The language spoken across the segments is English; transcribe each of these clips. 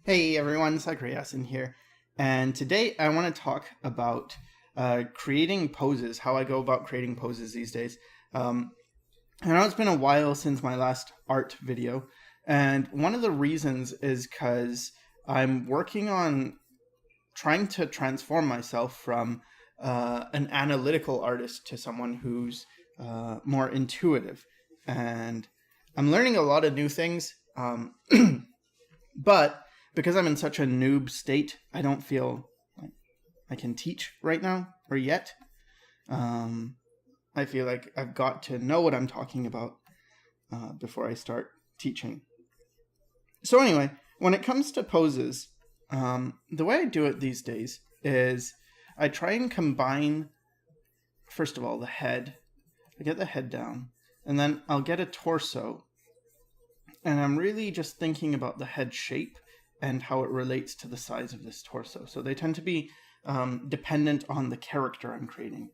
Hey everyone, Sycra here, and today I want to talk about creating poses, how I go about creating poses these days. I know it's been a while since my last art video, and one of the reasons is because I'm working on trying to transform myself from an analytical artist to someone who's more intuitive, and I'm learning a lot of new things, but because I'm in such a noob state, I don't feel like I can teach right now or yet. I feel like I've got to know what I'm talking about before I start teaching. So anyway, when it comes to poses, the way I do it these days is I try and combine, first of all, the head. I get the head down, and then I'll get a torso, and I'm really just thinking about the head shape and how it relates to the size of this torso. So they tend to be dependent on the character I'm creating.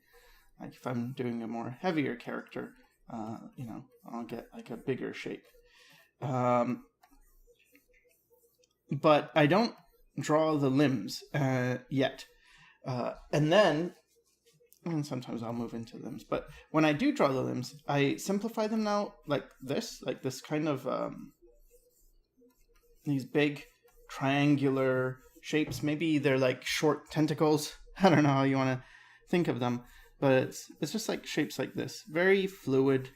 Like if I'm doing a more heavier character, I'll get like a bigger shape. But I don't draw the limbs yet. And sometimes I'll move into limbs. But when I do draw the limbs, I simplify them now like this kind of these big triangular shapes. Maybe they're like short tentacles. I don't know how you want to think of them, but it's just like shapes like this, very fluid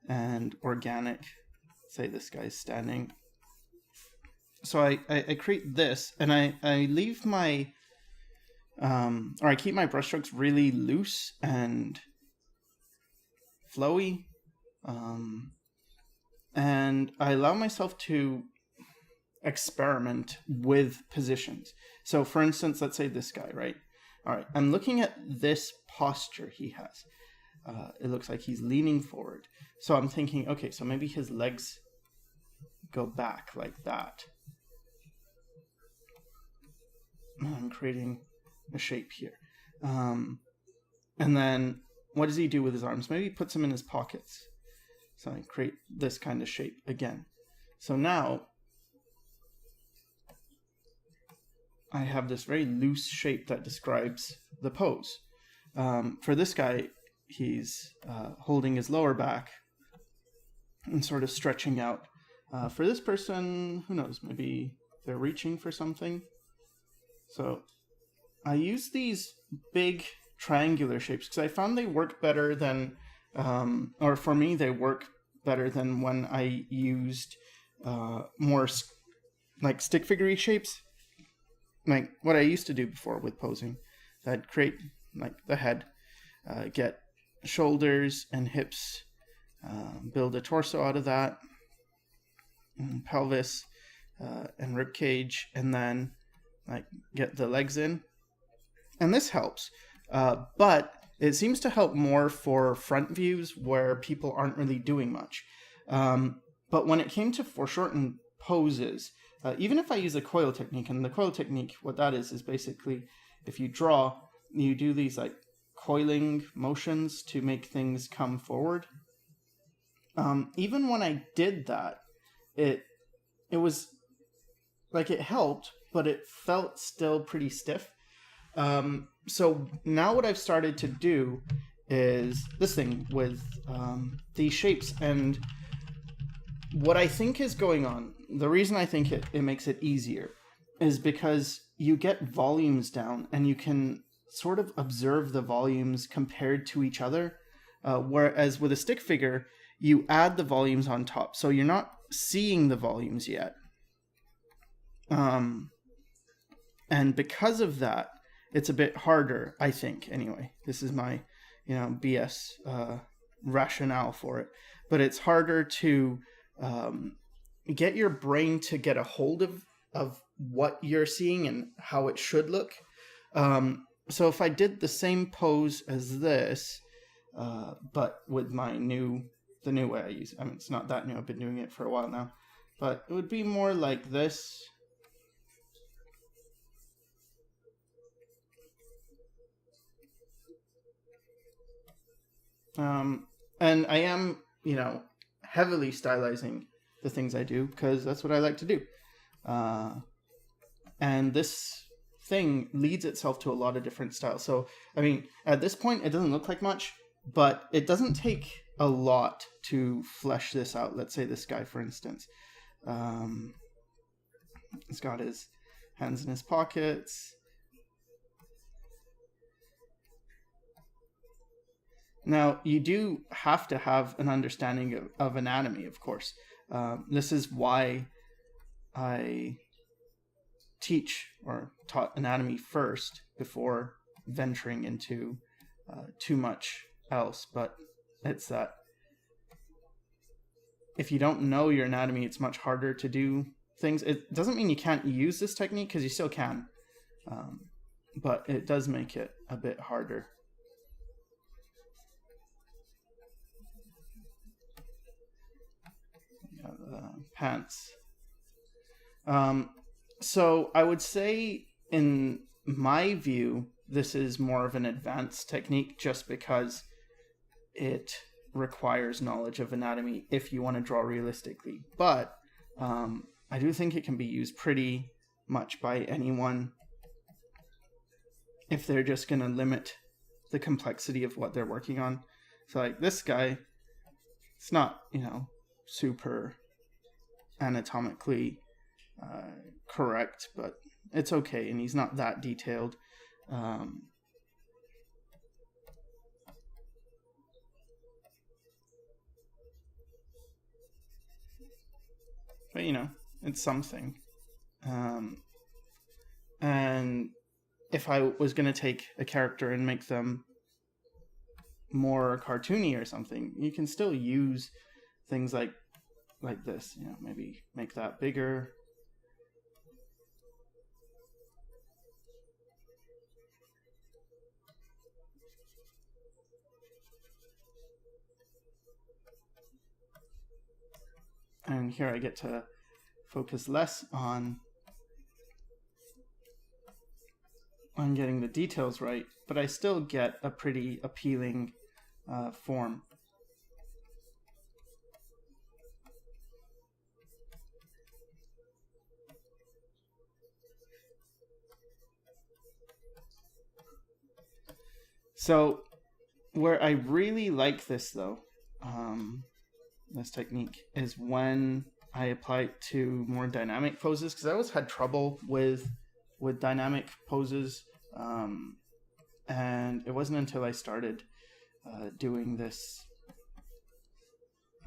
and organic. Say this guy's standing. So I create this, and I leave my or I keep my brushstrokes really loose and flowy, and I allow myself to experiment with positions. So for instance, let's say this guy, right? All right, I'm looking at this posture he has. It looks like he's leaning forward. So I'm thinking, okay, so maybe his legs go back like that. I'm creating a shape here. And then what does he do with his arms? Maybe he puts them in his pockets. So I create this kind of shape again. So now I have this very loose shape that describes the pose. For this guy, he's holding his lower back and sort of stretching out. For this person, who knows, maybe they're reaching for something. So I use these big triangular shapes because I found they work better than, or for me, they work better than when I used more like stick figure shapes. Like what I used to do before with posing. I'd create like the head, get shoulders and hips, build a torso out of that, and pelvis and rib cage, and then like get the legs in. And this helps, but it seems to help more for front views where people aren't really doing much. But when it came to foreshortened poses, even if I use a coil technique, and the coil technique, what that is basically if you draw, you do these like coiling motions to make things come forward. Even when I did that, it was like it helped, but it felt still pretty stiff. So now what I've started to do is this thing with these shapes, and what I think is going on, the reason I think it makes it easier is because you get volumes down and you can sort of observe the volumes compared to each other, whereas with a stick figure, you add the volumes on top. So you're not seeing the volumes yet. And because of that, it's a bit harder, I think, anyway. This is my, BS rationale for it. But it's harder to get your brain to get a hold of what you're seeing and how it should look. So if I did the same pose as this, but with the new way I use it. I mean, it's not that new. I've been doing it for a while now. But it would be more like this. And I am, heavily stylizing the things I do because that's what I like to do. And this thing leads itself to a lot of different styles. So, I mean, at this point, it doesn't look like much, but it doesn't take a lot to flesh this out. Let's say this guy, for instance. He's got his hands in his pockets. Now, you do have to have an understanding of anatomy, of course. This is why I teach or taught anatomy first before venturing into too much else. But it's that if you don't know your anatomy, it's much harder to do things. It doesn't mean you can't use this technique, because you still can, but it does make it a bit harder. Pants. So I would say, in my view, this is more of an advanced technique, just because it requires knowledge of anatomy if you want to draw realistically. But I do think it can be used pretty much by anyone if they're just going to limit the complexity of what they're working on. So like this guy, it's not, super anatomically correct, but it's okay, and he's not that detailed. But it's something. And if I was going to take a character and make them more cartoony or something, you can still use things like this, maybe make that bigger. And here I get to focus less on getting the details right, but I still get a pretty appealing form. So where I really like this, though, this technique, is when I apply it to more dynamic poses, because I always had trouble with dynamic poses, and it wasn't until I started doing this,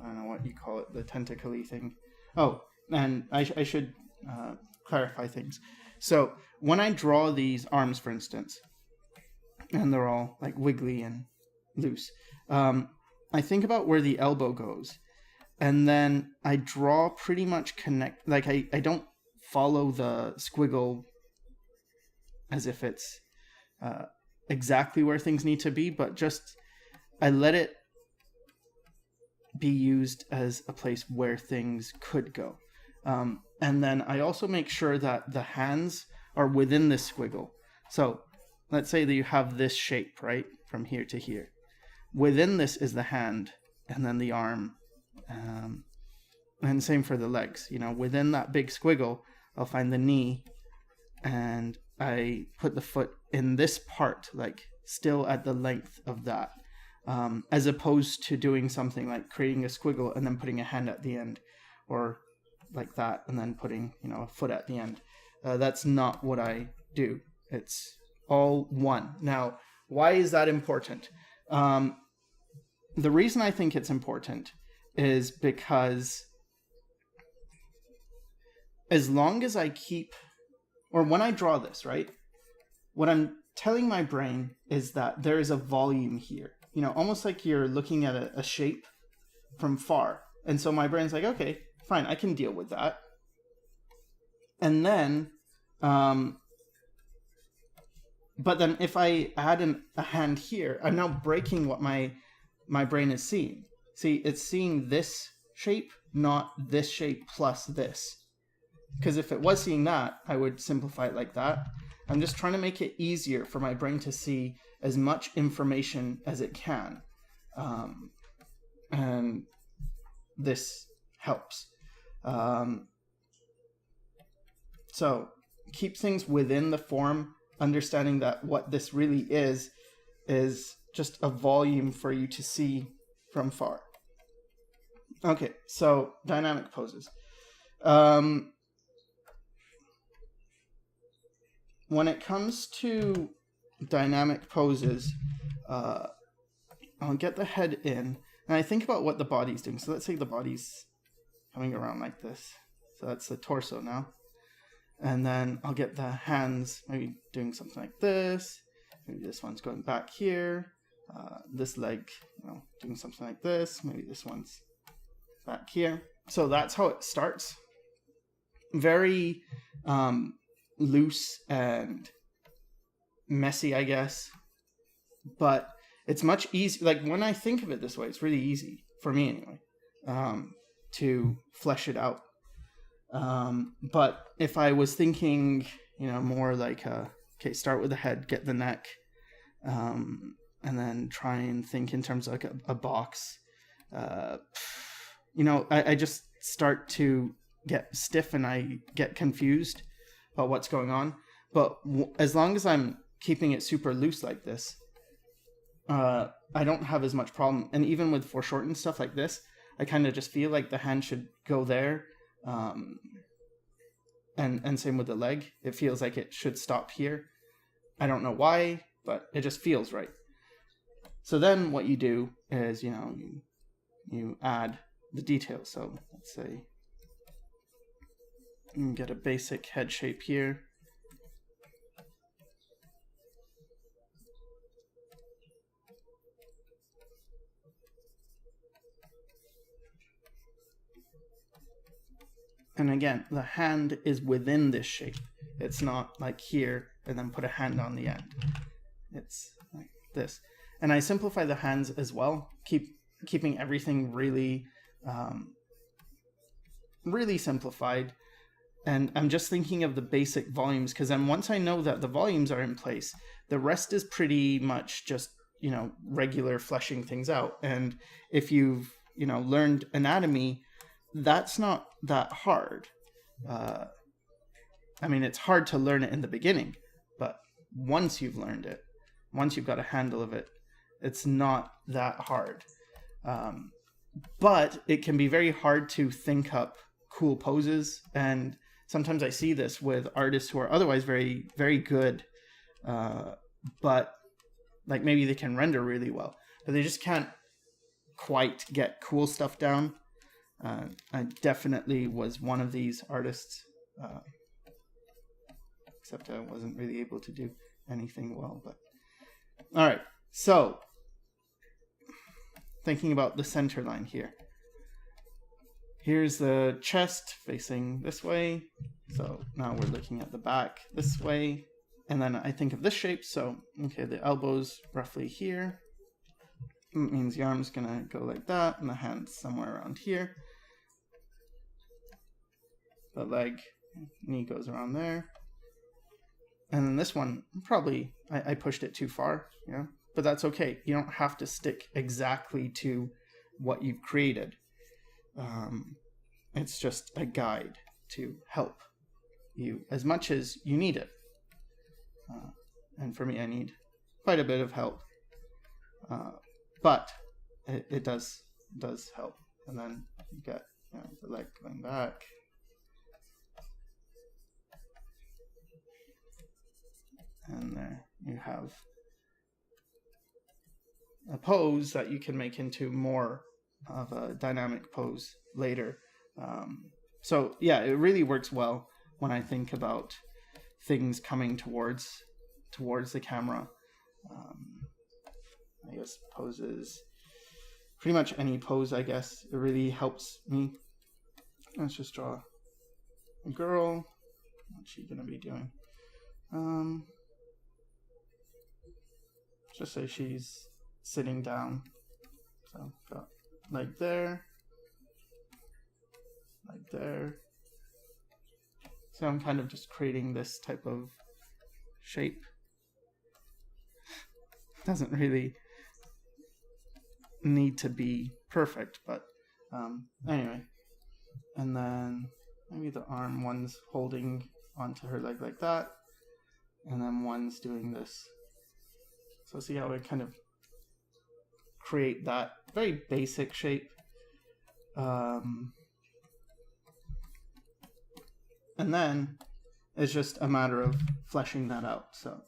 I don't know what you call it, the tentacle-y thing. Oh, and I should clarify things. So when I draw these arms, for instance, and they're all like wiggly and loose, I think about where the elbow goes, and then I draw pretty much I don't follow the squiggle as if it's exactly where things need to be, but just I let it be used as a place where things could go. And then I also make sure that the hands are within this squiggle. So let's say that you have this shape, right, from here to here. Within this is the hand, and then the arm, and same for the legs. Within that big squiggle, I'll find the knee, and I put the foot in this part, like still at the length of that, as opposed to doing something like creating a squiggle and then putting a hand at the end, or like that, and then putting, a foot at the end. That's not what I do. It's all one. Now, why is that important? The reason I think it's important is because as long as I keep, or when I draw this, right, what I'm telling my brain is that there is a volume here, almost like you're looking at a shape from far. And so my brain's like, okay, fine, I can deal with that. And then, but then if I add a hand here, I'm now breaking what my brain is seeing. See, it's seeing this shape, not this shape plus this. Because if it was seeing that, I would simplify it like that. I'm just trying to make it easier for my brain to see as much information as it can. And this helps. So keep things within the form, understanding that what this really is just a volume for you to see from far. Okay, so dynamic poses. When it comes to dynamic poses, I'll get the head in, and I think about what the body's doing. So let's say the body's coming around like this. So that's the torso now. And then I'll get the hands maybe doing something like this. Maybe this one's going back here. This leg, doing something like this. Maybe this one's back here. So that's how it starts. Very loose and messy, I guess. But it's much easier. Like when I think of it this way, it's really easy for me anyway, to flesh it out. But if I was thinking, more like, okay, start with the head, get the neck, and then try and think in terms of like a box. I just start to get stiff and I get confused about what's going on. But as long as I'm keeping it super loose like this, I don't have as much problem. And even with foreshortened stuff like this, I kind of just feel like the hand should go there. And same with the leg. It feels like it should stop here. I don't know why, but it just feels right. So then what you do is, you add the details. So let's say you can get a basic head shape here. And again, the hand is within this shape. It's not like here and then put a hand on the end. It's like this. And I simplify the hands as well, keeping everything really, really simplified. And I'm just thinking of the basic volumes, because then once I know that the volumes are in place, the rest is pretty much just, regular fleshing things out. And if you've, learned anatomy, that's not that hard. It's hard to learn it in the beginning, but once you've learned it, once you've got a handle of it, it's not that hard. But it can be very hard to think up cool poses. And sometimes I see this with artists who are otherwise very, very good, but like maybe they can render really well, but they just can't quite get cool stuff down. I definitely was one of these artists, except I wasn't really able to do anything well. But all right, so thinking about the center line here. Here's the chest facing this way. So now we're looking at the back this way. And then I think of this shape. So, okay, the elbow's roughly here. It means the arm's gonna go like that, and the hand's somewhere around here. The leg, knee goes around there. And then this one, probably, I pushed it too far, but that's okay. You don't have to stick exactly to what you've created. It's just a guide to help you as much as you need it. And for me, I need quite a bit of help. But it does help. And then you get the leg going back. And there you have a pose that you can make into more of a dynamic pose later. So yeah, it really works well when I think about things coming towards the camera. I guess poses, pretty much any pose, I guess, it really helps me. Let's just draw a girl. What's she gonna be doing? Just say she's sitting down. So got leg there, leg there. So I'm kind of just creating this type of shape. Doesn't really need to be perfect, but anyway. And then maybe the arm one's holding onto her leg like that, and then one's doing this. So see how I kind of create that very basic shape. And then it's just a matter of fleshing that out. So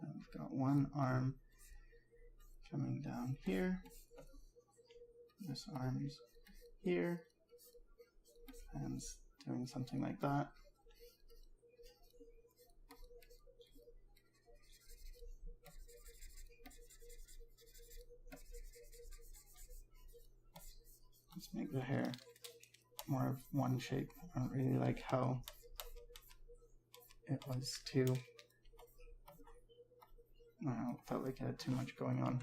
I've got one arm coming down here. This arm's here. And doing something like that. Let's make the hair more of one shape. I don't really like how it was too, I don't know, it felt like it had too much going on.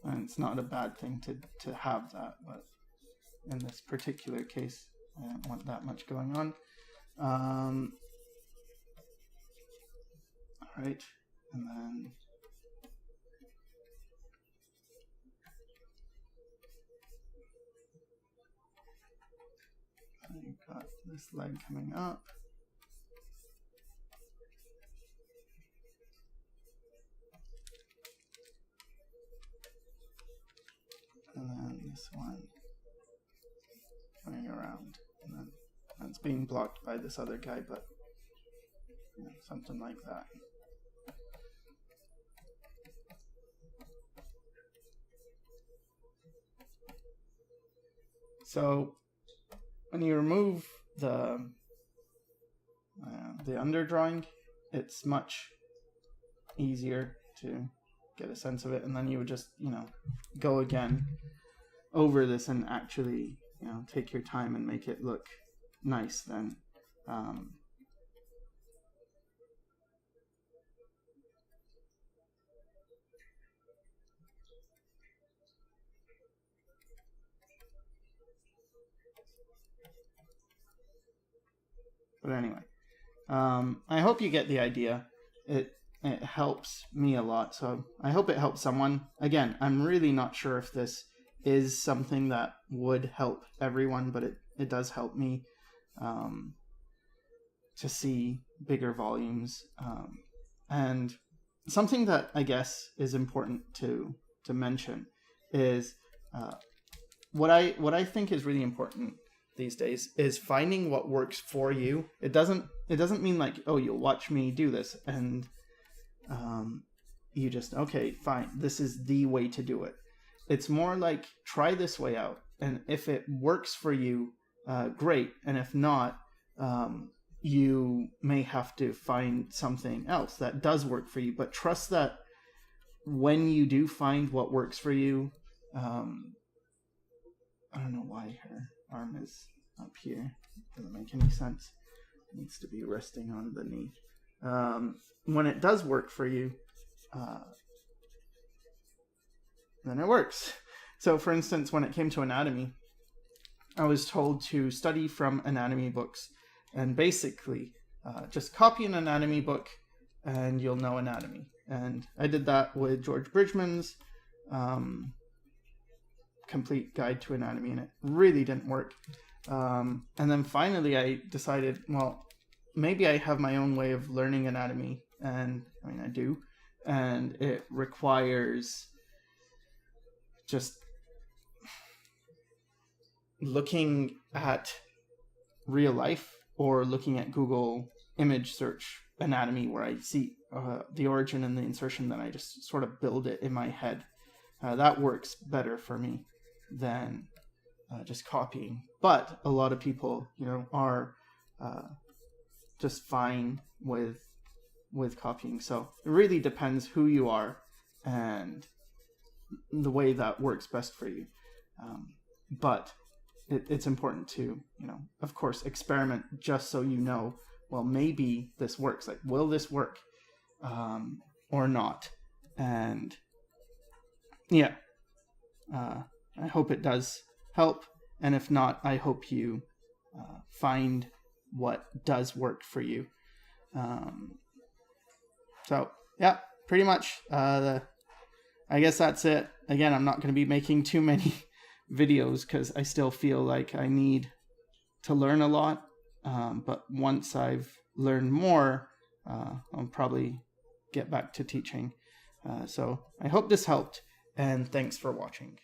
And it's not a bad thing to have that, but in this particular case, I don't want that much going on. All right, and then you've got this leg coming up. And then this one going around. And then it's being blocked by this other guy, but you know, something like that. So when you remove the underdrawing, it's much easier to get a sense of it, and then you would just, you know, go again over this and actually, you know, take your time and make it look nice then. But anyway, I hope you get the idea. It helps me a lot, so I hope it helps someone. Again, I'm really not sure if this is something that would help everyone, but it does help me to see bigger volumes. And something that I guess is important to mention is what I think is really important these days is finding what works for you. It doesn't mean like, oh, you'll watch me do this and you just, okay, fine, this is the way to do it. It's more like, try this way out, and if it works for you, great, and if not, you may have to find something else that does work for you. But trust that when you do find what works for you, I don't know why her arm is up here. Doesn't make any sense. It needs to be resting on the knee. When it does work for you, then it works. So for instance, when it came to anatomy, I was told to study from anatomy books and basically just copy an anatomy book and you'll know anatomy. And I did that with George Bridgman's Complete Guide to Anatomy, and it really didn't work. And then finally I decided, well, maybe I have my own way of learning anatomy, and I mean I do, and it requires just looking at real life or looking at Google image search anatomy, where I see the origin and the insertion, then I just sort of build it in my head. That works better for me than just copying. But a lot of people, you know, are just fine with copying. So it really depends who you are and the way that works best for you. But it's important to, you know, of course, experiment just so you know, well, maybe this works. Like, will this work or not? And yeah, I hope it does help. And if not, I hope you find what does work for you. So yeah, pretty much. I guess that's it. Again, I'm not going to be making too many videos because I still feel like I need to learn a lot. But once I've learned more, I'll probably get back to teaching. So I hope this helped, and thanks for watching.